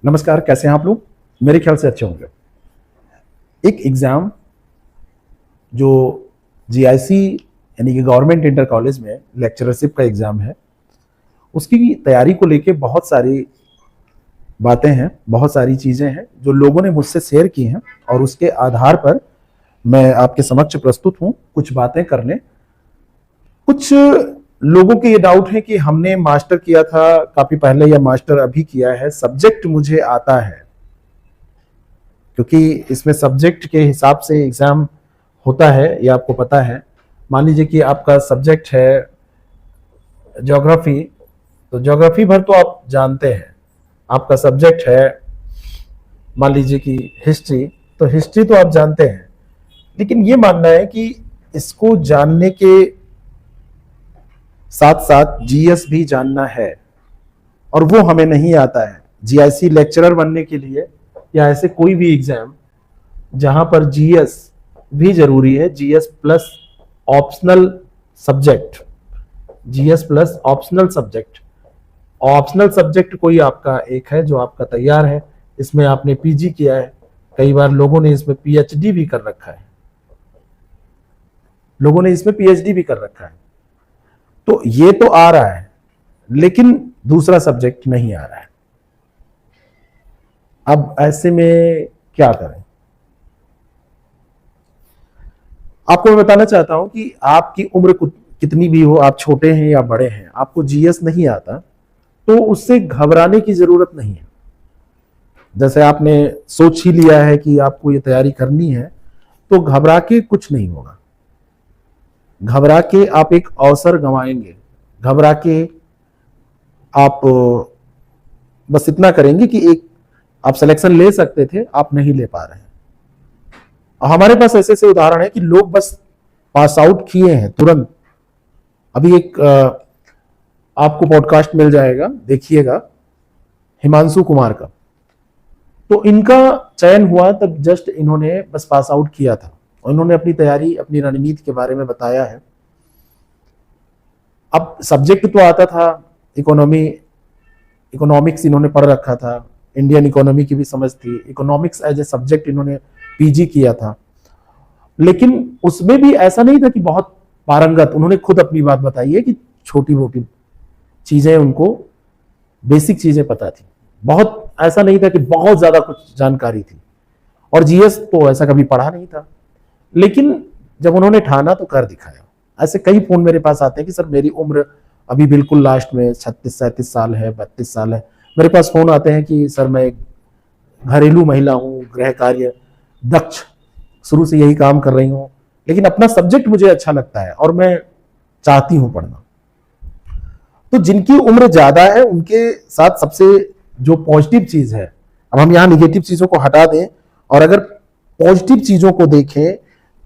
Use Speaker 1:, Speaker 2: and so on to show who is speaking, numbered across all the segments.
Speaker 1: नमस्कार, कैसे हैं आप लोग। मेरे ख्याल से अच्छे होंगे। एक एग्ज़ाम जो जीआईसी यानी कि गवर्नमेंट इंटर कॉलेज में लेक्चरशिप का एग्ज़ाम है, उसकी तैयारी को लेके बहुत सारी बातें हैं, बहुत सारी चीज़ें हैं जो लोगों ने मुझसे शेयर की हैं और उसके आधार पर मैं आपके समक्ष प्रस्तुत हूँ कुछ बातें करने। कुछ लोगों के ये डाउट है कि हमने मास्टर किया था काफ़ी पहले या मास्टर अभी किया है, सब्जेक्ट मुझे आता है, क्योंकि इसमें सब्जेक्ट के हिसाब से एग्ज़ाम होता है, ये आपको पता है। मान लीजिए कि आपका सब्जेक्ट है ज्योग्राफी, तो ज्योग्राफी भर तो आप जानते हैं। आपका सब्जेक्ट है मान लीजिए कि हिस्ट्री, तो हिस्ट्री तो आप जानते हैं। लेकिन ये मानना है कि इसको जानने के साथ साथ जीएस भी जानना है, और वो हमें नहीं आता है। जीआईसी लेक्चरर बनने के लिए या ऐसे कोई भी एग्जाम जहां पर जीएस भी जरूरी है, GS plus optional subject, GS plus optional subject. Optional subject कोई आपका एक है जो आपका तैयार है, इसमें आपने पीजी किया है, कई बार लोगों ने इसमें पीएचडी भी कर रखा है, लोगों ने इसमें पीएचडी भी कर रखा है। तो ये तो आ रहा है, लेकिन दूसरा सब्जेक्ट नहीं आ रहा है। अब ऐसे में क्या करें? आपको मैं बताना चाहता हूं कि आपकी उम्र कितनी भी हो, आप छोटे हैं या बड़े हैं, आपको जीएस नहीं आता तो उससे घबराने की जरूरत नहीं है। जैसे आपने सोच ही लिया है कि आपको ये तैयारी करनी है, तो घबरा के कुछ नहीं होगा। घबरा के आप एक अवसर गंवाएंगे, घबरा के आप बस इतना करेंगे कि एक आप सिलेक्शन ले सकते थे, आप नहीं ले पा रहे हैं। हमारे पास ऐसे ऐसे उदाहरण है कि लोग बस पास आउट किए हैं तुरंत। अभी एक आपको पॉडकास्ट मिल जाएगा, देखिएगा, हिमांशु कुमार का। तो इनका चयन हुआ तब जस्ट इन्होंने बस पास आउट किया था, और इन्होंने अपनी तैयारी, अपनी रणनीति के बारे में बताया है। अब सब्जेक्ट तो आता था, इकोनॉमिक्स इन्होंने पढ़ रखा था, इंडियन इकोनॉमी की भी समझ थी, इकोनॉमिक्स एज ए सब्जेक्ट इन्होंने पीजी किया था। लेकिन उसमें भी ऐसा नहीं था कि बहुत पारंगत। उन्होंने खुद अपनी बात बताई है कि छोटी मोटी चीजें उनको, बेसिक चीजें पता थी, बहुत ऐसा नहीं था कि बहुत ज्यादा कुछ जानकारी थी। और जीएस तो ऐसा कभी पढ़ा नहीं था, लेकिन जब उन्होंने ठाना तो कर दिखाया। ऐसे कई फोन मेरे पास आते हैं कि सर मेरी उम्र अभी बिल्कुल लास्ट में 36-37 साल है, 32 साल है। मेरे पास फोन आते हैं कि सर मैं एक घरेलू महिला हूँ, गृह कार्य दक्ष, शुरू से यही काम कर रही हूँ, लेकिन अपना सब्जेक्ट मुझे अच्छा लगता है और मैं चाहती हूँ पढ़ना। तो जिनकी उम्र ज्यादा है उनके साथ सबसे जो पॉजिटिव चीज है, अब हम यहाँ निगेटिव चीजों को हटा दें और अगर पॉजिटिव चीजों को देखें,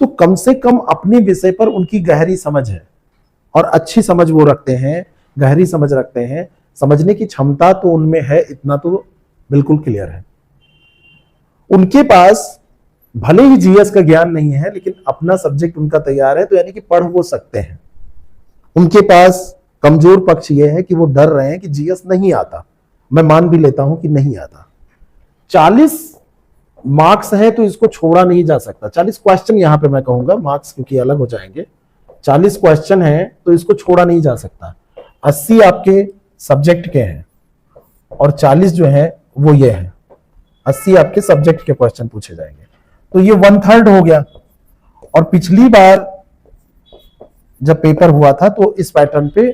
Speaker 1: तो कम से कम अपने विषय पर उनकी गहरी समझ है, और अच्छी समझ वो रखते हैं, गहरी समझ रखते हैं, समझने की क्षमता तो उनमें है, इतना तो बिल्कुल क्लियर है। उनके पास भले ही जीएस का ज्ञान नहीं है, लेकिन अपना सब्जेक्ट उनका तैयार है, तो यानी कि पढ़ वो सकते हैं। उनके पास कमजोर पक्ष ये है कि वो डर रहे हैं कि जीएस नहीं आता। मैं मान भी लेता हूं कि नहीं आता। 40 मार्क्स है तो इसको छोड़ा नहीं जा सकता। 40 क्वेश्चन, यहां पे मैं कहूंगा, मार्क्स क्योंकि अलग हो जाएंगे। 40 क्वेश्चन है तो इसको छोड़ा नहीं जा सकता। 80 आपके सब्जेक्ट के हैं और 40 जो है वो ये है, 80 आपके सब्जेक्ट के क्वेश्चन पूछे जाएंगे, तो ये 1/3 हो गया। और पिछली बार जब पेपर हुआ था तो इस पैटर्न पे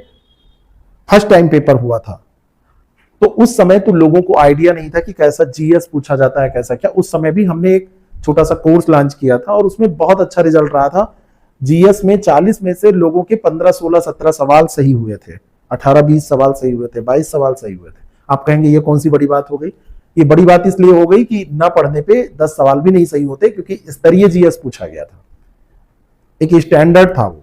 Speaker 1: फर्स्ट टाइम पेपर हुआ था, तो उस समय तो लोगों को आइडिया नहीं था कि कैसा जीएस पूछा जाता है, कैसा क्या। उस समय भी हमने एक छोटा सा कोर्स लॉन्च किया था और उसमें बहुत अच्छा रिजल्ट रहा था। जीएस में 40 में से लोगों के 15, 16, 17 सवाल सही हुए थे, 18, 20 सवाल सही हुए थे, 22 सवाल सही हुए थे। आप कहेंगे ये कौन सी बड़ी बात हो गई? ये बड़ी बात इसलिए हो गई कि ना पढ़ने पे 10 सवाल भी नहीं सही होते, क्योंकि स्तरीय जीएस पूछा गया था, एक स्टैंडर्ड था वो।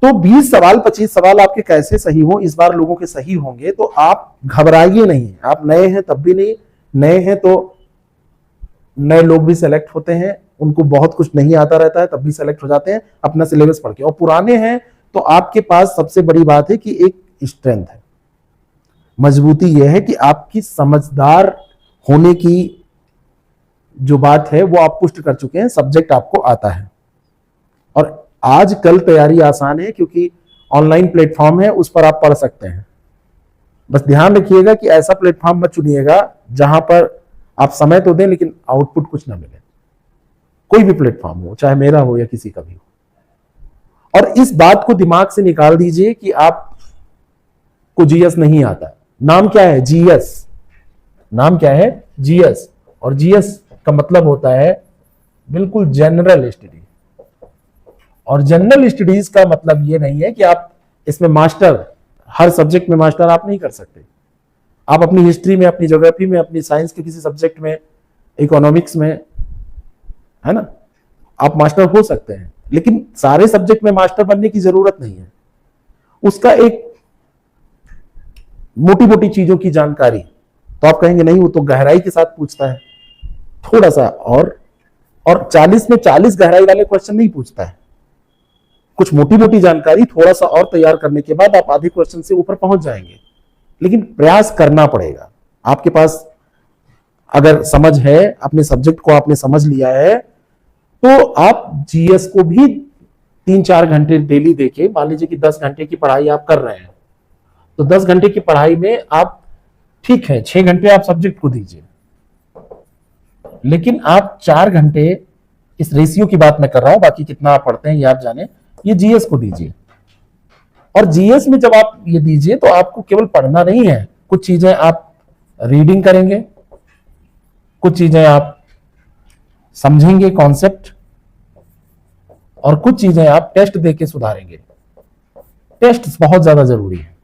Speaker 1: तो 20 सवाल 25 सवाल आपके कैसे सही हो, इस बार लोगों के सही होंगे, तो आप घबराइए नहीं। आप नए हैं तब भी नहीं, नए हैं तो नए लोग भी सेलेक्ट होते हैं, उनको बहुत कुछ नहीं आता रहता है तब भी सेलेक्ट हो जाते हैं अपना सिलेबस पढ़ के। और पुराने हैं तो आपके पास सबसे बड़ी बात है कि एक स्ट्रेंथ है। मजबूती यह है कि आपकी समझदार होने की जो बात है वो आप पुष्ट कर चुके हैं, सब्जेक्ट आपको आता है। और आजकल तैयारी आसान है क्योंकि ऑनलाइन प्लेटफॉर्म है, उस पर आप पढ़ सकते हैं। बस ध्यान रखिएगा कि ऐसा प्लेटफॉर्म मत चुनिएगा जहां पर आप समय तो दें लेकिन आउटपुट कुछ ना मिले। कोई भी प्लेटफॉर्म हो, चाहे मेरा हो या किसी का भी हो। और इस बात को दिमाग से निकाल दीजिए कि आपको जीएस नहीं आता। नाम क्या है? जीएस। नाम क्या है? जीएस। और जीएस का मतलब होता है बिल्कुल जनरल स्टडी। और जनरल स्टडीज का मतलब ये नहीं है कि आप इसमें मास्टर, हर सब्जेक्ट में मास्टर आप नहीं कर सकते। आप अपनी हिस्ट्री में, अपनी ज्योग्राफी में, अपनी साइंस के किसी सब्जेक्ट में, इकोनॉमिक्स में, है ना, आप मास्टर हो सकते हैं। लेकिन सारे सब्जेक्ट में मास्टर बनने की जरूरत नहीं है। उसका एक मोटी मोटी चीजों की जानकारी, तो आप कहेंगे नहीं वो तो गहराई के साथ पूछता है, थोड़ा सा और 40 में 40 गहराई वाले क्वेश्चन नहीं पूछता है। कुछ मोटी मोटी जानकारी थोड़ा सा और तैयार करने के बाद आप आधे क्वेश्चन से ऊपर पहुंच जाएंगे। लेकिन प्रयास करना पड़ेगा। आपके पास अगर समझ है, अपने सब्जेक्ट को आपने समझ लिया है, तो आप जीएस को भी 3-4 घंटे डेली देके, मान लीजिए कि 10 घंटे की पढ़ाई आप कर रहे हैं, तो 10 घंटे की पढ़ाई में आप, ठीक है 6 घंटे आप सब्जेक्ट को दीजिए, लेकिन आप 4 घंटे, इस रेशियो की बात मैं कर रहा हूं, बाकी कितना आप पढ़ते हैं ये आप जाने, ये जीएस को दीजिए। और जीएस में जब आप ये दीजिए तो आपको केवल पढ़ना नहीं है, कुछ चीजें आप रीडिंग करेंगे, कुछ चीजें आप समझेंगे कॉन्सेप्ट, और कुछ चीजें आप टेस्ट देके सुधारेंगे। टेस्ट बहुत ज्यादा जरूरी है।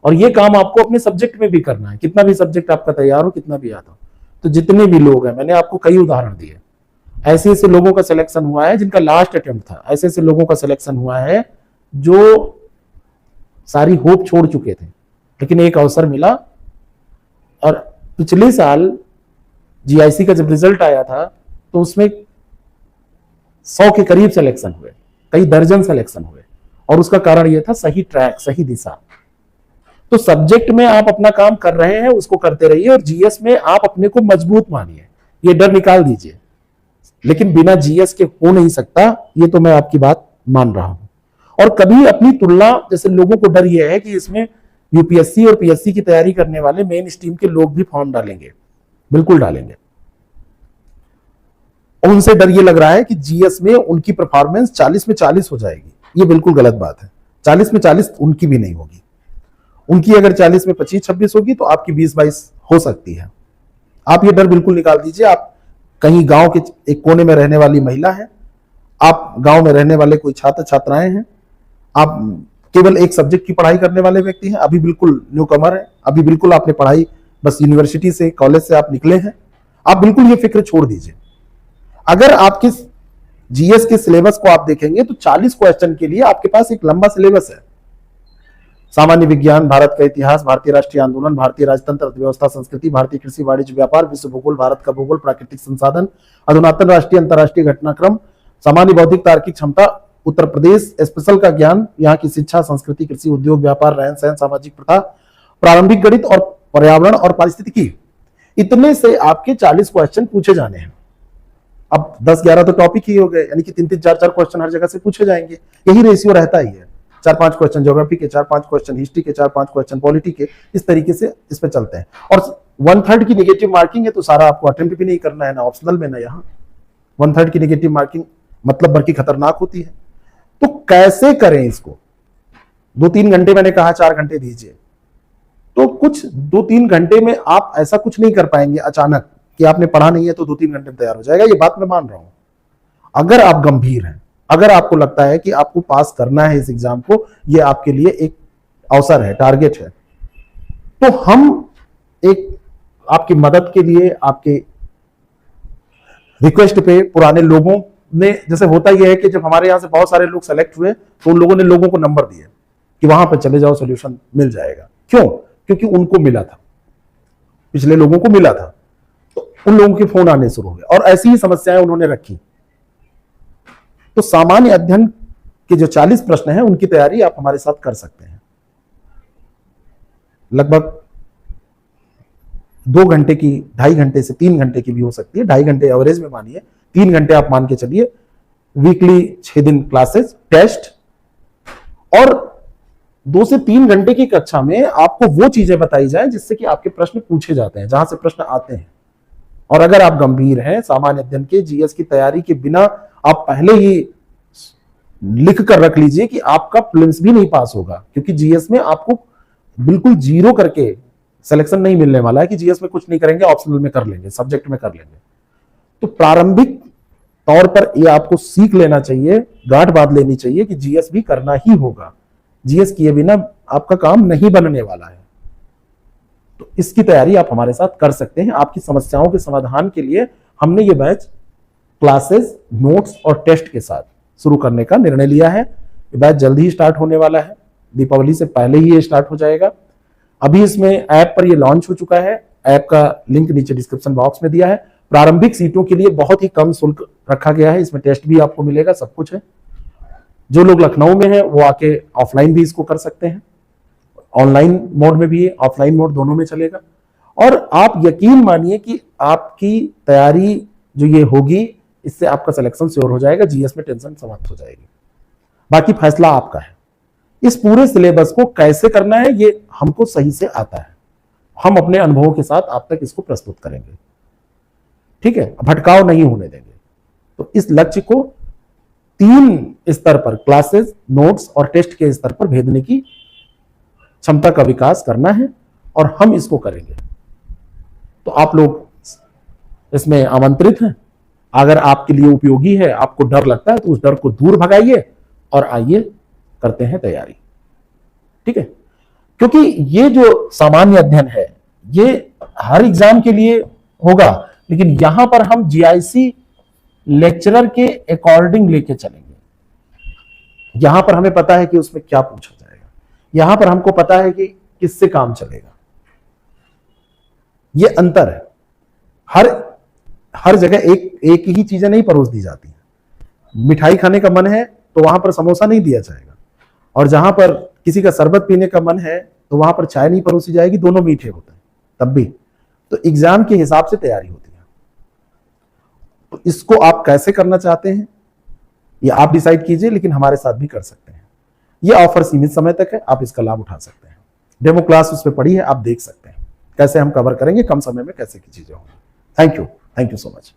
Speaker 1: और ये काम आपको अपने सब्जेक्ट में भी करना है, कितना भी सब्जेक्ट आपका तैयार हो, कितना भी आता हो। तो जितने भी लोग हैं, मैंने आपको कई उदाहरण दिए, ऐसे ऐसे लोगों का सिलेक्शन हुआ है जिनका लास्ट अटेम्प्ट था, ऐसे ऐसे लोगों का सिलेक्शन हुआ है जो सारी होप छोड़ चुके थे, लेकिन एक अवसर मिला। और पिछले साल जीआईसी का जब रिजल्ट आया था तो उसमें 100 के करीब सिलेक्शन हुए, कई दर्जन सिलेक्शन हुए, और उसका कारण यह था सही ट्रैक, सही दिशा। तो सब्जेक्ट में आप अपना काम कर रहे हैं, उसको करते रहिए, और जीएस में आप अपने को मजबूत मानिए, ये डर निकाल दीजिए। लेकिन बिना जीएस के हो नहीं सकता, ये तो मैं आपकी बात मान रहा हूं। और कभी अपनी तुलना, जैसे लोगों को डर यह है कि इसमें यूपीएससी और पीएससी की तैयारी करने वाले मेन स्ट्रीम के लोग भी फॉर्म डालेंगे, बिल्कुल डालेंगे, और उनसे डर ये लग रहा है कि जीएस में उनकी परफॉर्मेंस 40 में 40 हो जाएगी। ये बिल्कुल गलत बात है। 40 में 40 उनकी भी नहीं होगी। उनकी अगर 40 में 25-26 होगी तो आपकी 20-22 हो सकती है। आप ये डर बिल्कुल निकाल दीजिए। आप कहीं गांव के एक कोने में रहने वाली महिला है, आप गांव में रहने वाले कोई छात्र छात्राएं हैं, आप केवल एक सब्जेक्ट की पढ़ाई करने वाले व्यक्ति हैं, अभी बिल्कुल न्यू कमर है, अभी बिल्कुल आपने पढ़ाई बस यूनिवर्सिटी से, कॉलेज से आप निकले हैं, आप बिल्कुल ये फिक्र छोड़ दीजिए। अगर आपके जीएस के सिलेबस को आप देखेंगे तो 40 क्वेश्चन के लिए आपके पास एक लंबा सिलेबस है। सामान्य विज्ञान, भारत का इतिहास, भारतीय राष्ट्रीय आंदोलन, भारतीय राजतंत्र, अर्थव्यवस्था, संस्कृति, भारतीय कृषि, वाणिज्य, व्यापार, विश्व भूगोल, भारत का भूगोल, प्राकृतिक संसाधन, अधुनातन राष्ट्रीय अंतरराष्ट्रीय घटनाक्रम, सामान्य बौद्धिक तार्किक क्षमता, उत्तर प्रदेश स्पेशल का ज्ञान, यहाँ की शिक्षा, संस्कृति, कृषि, उद्योग, व्यापार, रहन सहन, सामाजिक प्रथा, प्रारंभिक गणित और पर्यावरण और पारिस्थितिकी। इतने से आपके 40 क्वेश्चन पूछे जाने हैं। अब 10-11 तो टॉपिक ही हो गए, यानी कि 3-3, 4-4 क्वेश्चन हर जगह से पूछे जाएंगे। यही रेशियो रहता ही है। 4-5 क्वेश्चन ज्योग्राफी के, 4-5 क्वेश्चन हिस्ट्री के, 4-5 क्वेश्चन पॉलिटी के, इस तरीके से इस पे चलते हैं। और 1/3 की नेगेटिव मार्किंग है, तो सारा आपको अटेम्प्ट भी नहीं करना है, ना ऑप्शनल में, ना यहाँ। 1/3 की नेगेटिव मार्किंग मतलब भर की खतरनाक होती है। तो कैसे करें इसको? 2-3 घंटे, मैंने कहा 4 घंटे दीजिए, तो कुछ 2-3 घंटे में आप ऐसा कुछ नहीं कर पाएंगे अचानक कि आपने पढ़ा नहीं है तो 2-3 घंटे में तैयार हो जाएगा। ये बात मैं मान रहा हूं। अगर आप गंभीर हैं, अगर आपको लगता है कि आपको पास करना है इस एग्जाम को, ये आपके लिए एक अवसर है, टारगेट है, तो हम एक आपकी मदद के लिए, आपके रिक्वेस्ट पे, पुराने लोगों ने, जैसे होता यह है कि जब हमारे यहां से बहुत सारे लोग सेलेक्ट हुए तो उन लोगों ने लोगों को नंबर दिए कि वहां पर चले जाओ, सोल्यूशन मिल जाएगा। क्यों? क्योंकि उनको मिला था, पिछले लोगों को मिला था, तो उन लोगों के फोन आने शुरू हुए और ऐसी ही समस्याएं उन्होंने रखी। तो सामान्य अध्ययन के जो 40 प्रश्न हैं उनकी तैयारी आप हमारे साथ कर सकते हैं। लगभग 2 घंटे की, 2.5 घंटे से 3 घंटे की भी हो सकती है, 2.5 घंटे एवरेज में मानिए, 3 घंटे आप मान के चलिए, वीकली 6 दिन क्लासेस, टेस्ट, और 2 से 3 घंटे की कक्षा में आपको वो चीजें बताई जाए जिससे कि आपके प्रश्न पूछे जाते हैं, जहां से प्रश्न आते हैं। और अगर आप गंभीर हैं, सामान्य अध्ययन के जीएस की तैयारी के बिना आप पहले ही लिख कर रख लीजिए कि आपका प्रीलिम्स भी नहीं पास होगा, क्योंकि जीएस में आपको बिल्कुल जीरो करके सिलेक्शन नहीं मिलने वाला है कि जीएस में कुछ नहीं करेंगे, ऑप्शनल में कर लेंगे, सब्जेक्ट में कर लेंगे। तो प्रारंभिक तौर पर ये आपको सीख लेना चाहिए, गांठ बांध लेनी चाहिए कि जीएस भी करना ही होगा, जीएस किए बिना आपका काम नहीं बनने वाला है। तो इसकी तैयारी आप हमारे साथ कर सकते हैं। आपकी समस्याओं के समाधान के लिए हमने ये बैच क्लासेस, नोट्स और टेस्ट के साथ शुरू करने का निर्णय लिया है। ये बैच जल्दी ही स्टार्ट होने वाला है, दीपावली से पहले ही ये स्टार्ट हो जाएगा। अभी इसमें ऐप पर ये लॉन्च हो चुका है, ऐप का लिंक नीचे डिस्क्रिप्शन बॉक्स में दिया है। प्रारंभिक सीटों के लिए बहुत ही कम शुल्क रखा गया है, इसमें टेस्ट भी आपको मिलेगा, सब कुछ है। जो लोग लखनऊ में हैं वो आके ऑफलाइन भी इसको कर सकते हैं, ऑनलाइन मोड में भी है, ऑफलाइन मोड दोनों में चलेगा। और आप यकीन मानिए कि आपकी तैयारी जो ये होगी, इससे आपका सिलेक्शन श्योर हो जाएगा, जीएस में टेंशन समाप्त हो जाएगी। बाकी फैसला आपका है। इस पूरे सिलेबस को कैसे करना है ये हमको सही से आता है, हम अपने अनुभवों के साथ आप तक इसको प्रस्तुत करेंगे, ठीक है, भटकाव नहीं होने देंगे। तो इस लक्ष्य को 3 स्तर पर, क्लासेस, नोट्स और टेस्ट के स्तर पर भेजने की क्षमता का विकास करना है, और हम इसको करेंगे। तो आप लोग इसमें आमंत्रित हैं। अगर आपके लिए उपयोगी है, आपको डर लगता है, तो उस डर को दूर भगाइए और आइए करते हैं तैयारी, ठीक है। क्योंकि ये जो सामान्य अध्ययन है ये हर एग्जाम के लिए होगा, लेकिन यहां पर हम जीआईसी लेक्चरर के अकॉर्डिंग लेके चलेंगे। यहां पर हमें पता है कि उसमें क्या पूछा जाएगा, यहां पर हमको पता है कि किससे काम चलेगा। ये अंतर है। हर जगह एक ही चीजें नहीं परोस दी जाती हैं। मिठाई खाने का मन है तो वहां पर समोसा नहीं दिया जाएगा, और जहां पर किसी का शरबत पीने का मन है तो वहां पर चाय नहीं परोसी जाएगी, दोनों मीठे होते हैं तब भी। तो एग्जाम के हिसाब से तैयारी होती है। तो इसको आप कैसे करना चाहते हैं ये आप डिसाइड कीजिए, लेकिन हमारे साथ भी कर सकते हैं। ये ऑफर सीमित समय तक है, आप इसका लाभ उठा सकते हैं। डेमो क्लास उसमें पड़ी है, आप देख सकते हैं कैसे हम कवर करेंगे, कम समय में कैसे की चीजें होंगी। Thank you so much.